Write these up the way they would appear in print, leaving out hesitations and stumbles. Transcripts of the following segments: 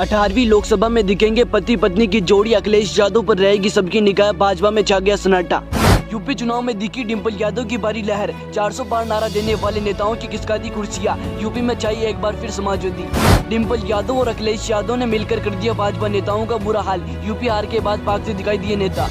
18वीं लोकसभा में दिखेंगे पति पत्नी की जोड़ी, अखिलेश यादव पर रहेगी सबकी निगाह, भाजपा में छा गया सन्नाटा। यूपी चुनाव में दिखी डिंपल यादव की भारी लहर, 400 पार नारा देने वाले नेताओं की खिसकाती कुर्सियां, यूपी में छाई एक बार फिर समाजवादी। डिंपल यादव और अखिलेश यादव ने मिलकर कर दिया भाजपा नेताओं का बुरा हाल, यूपी हार के बाद पाक से दिखाई दिए नेता।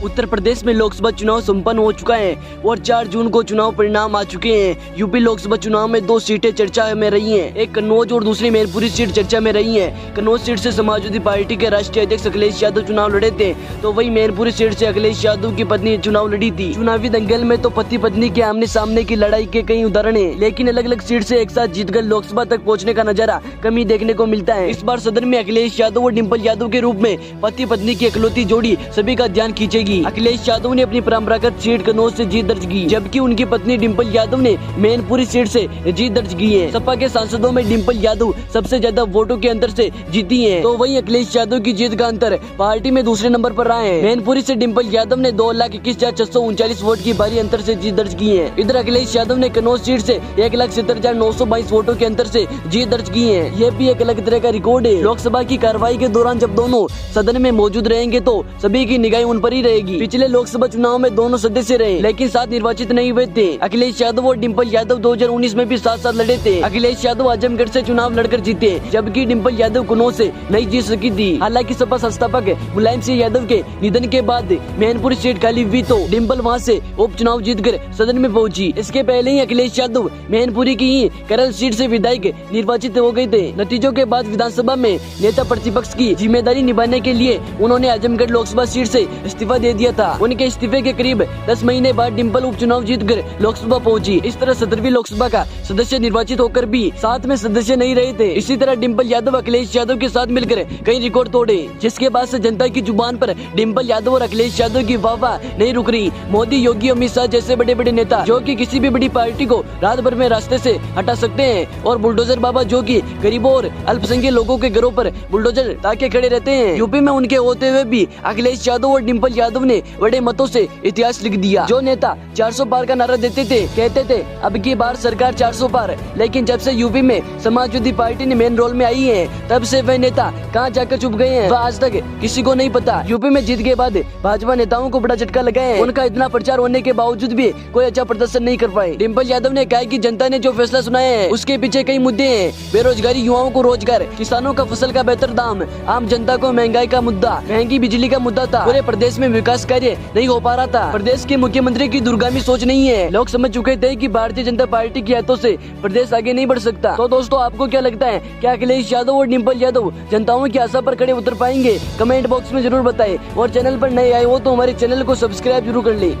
उत्तर प्रदेश में लोकसभा चुनाव संपन्न हो चुका है और 4 जून को चुनाव परिणाम आ चुके हैं। यूपी लोकसभा चुनाव में 2 सीटें चर्चा में रही हैं, एक कन्नौज और दूसरी मैनपुरी सीट चर्चा में रही है। कन्नौज सीट से समाजवादी पार्टी के राष्ट्रीय अध्यक्ष अखिलेश यादव चुनाव लड़े थे, तो वही मैनपुरी सीट से अखिलेश यादव की पत्नी चुनाव लड़ी थी। चुनावी दंगल में तो पति पत्नी के आमने सामने की लड़ाई के कई उदाहरण है, लेकिन अलग अलग सीट से एक साथ जीतकर लोकसभा तक पहुँचने का नजारा कम ही देखने को मिलता है। इस बार सदन में अखिलेश यादव और डिंपल यादव के रूप में पति पत्नी की इकलौती जोड़ी सभी का ध्यान खींचेगी। अखिलेश यादव ने अपनी परंपरागत सीट कन्नौज से जीत दर्ज की, जबकि उनकी पत्नी डिंपल यादव ने मैनपुरी सीट से जीत दर्ज की है। सपा के सांसदों में डिंपल यादव सबसे ज्यादा वोटों के अंतर से जीती हैं, तो वहीं अखिलेश यादव की जीत का अंतर पार्टी में दूसरे नंबर पर रहा है। मैनपुरी से डिंपल यादव ने 2,21,639 वोट की भारी अंतर से जीत दर्ज की है। इधर अखिलेश यादव ने कन्नौज सीट से 1,70,922 वोटों के अंतर से जीत दर्ज की है। ये भी एक अलग तरह का रिकॉर्ड है। लोकसभा की कार्रवाई के दौरान जब दोनों सदन में मौजूद रहेंगे तो सभी की निगाहें उन पर ही रहेगी। पिछले लोकसभा चुनाव में दोनों सदस्य रहे, लेकिन साथ निर्वाचित नहीं हुए थे। अखिलेश यादव और डिंपल यादव 2019 में भी साथ साथ लड़े थे। अखिलेश यादव आजमगढ़ से चुनाव लड़कर जीते, जबकि डिंपल यादव कन्नौज से नहीं जीत सकी थी। हालांकि सपा संस्थापक मुलायम सिंह यादव के निधन के बाद मैनपुरी सीट खाली हुई, तो डिंपल वहां से उपचुनाव जीतकर सदन में पहुंची। इसके पहले ही अखिलेश यादव मैनपुरी की ही करल सीट से विधायक निर्वाचित हो गए थे। नतीजों के बाद विधानसभा में नेता प्रतिपक्ष की जिम्मेदारी निभाने के लिए उन्होंने आजमगढ़ लोकसभा सीट से इस्तीफा दे दिया था। उनके इस्तीफे के करीब 10 महीने बाद डिंपल उपचुनाव जीतकर लोकसभा पहुंची। इस तरह 17वीं लोकसभा का सदस्य निर्वाचित होकर भी साथ में सदस्य नहीं रहे थे। इसी तरह डिंपल यादव अखिलेश यादव के साथ मिलकर कई रिकॉर्ड तोड़े, जिसके बाद से जनता की जुबान पर डिंपल यादव और अखिलेश यादव की वाहवाह नहीं रुक रही। मोदी, योगी, अमित शाह जैसे बड़े बड़े नेता जो कि किसी भी बड़ी पार्टी को रात भर में रास्ते से हटा सकते हैं, और बुलडोजर बाबा जो कि गरीबों और अल्पसंख्यक लोगों के घरों पर बुलडोजर ताके खड़े रहते हैं, यूपी में उनके होते हुए भी अखिलेश यादव और डिंपल यादव ने बड़े मतों से इतिहास लिख दिया। जो नेता 400 पार का नारा देते थे, कहते थे अब की बार सरकार 400 पार, लेकिन जब से यूपी में समाजवादी पार्टी ने मेन रोल में आई है, तब से वे नेता कहां जाकर छुप गए हैं, वह आज तक किसी को नहीं पता। यूपी में जीत के बाद भाजपा नेताओं को बड़ा झटका लगा है। उनका इतना प्रचार होने के बावजूद भी कोई अच्छा प्रदर्शन नहीं कर पाए। डिंपल यादव ने कहा कि जनता ने जो फैसला सुनाया है उसके पीछे कई मुद्दे हैं, बेरोजगारी, युवाओं को रोजगार, किसानों का फसल का बेहतर दाम, आम जनता को महंगाई का मुद्दा, महंगी बिजली का मुद्दा था। पूरे प्रदेश में विकास कार्य नहीं हो पा रहा था। प्रदेश के मुख्यमंत्री की दूरगामी सोच नहीं है। लोग समझ चुके थे कि भारतीय जनता पार्टी की हाथों से प्रदेश आगे नहीं बढ़ सकता। तो दोस्तों, आपको क्या लगता है, क्या अखिलेश यादव और डिंपल यादव जनताओं की आशा पर खड़े उतर पाएंगे? कमेंट बॉक्स में जरूर बताएं, और चैनल पर नए आए हो तो हमारे चैनल को सब्सक्राइब जरूर कर ले।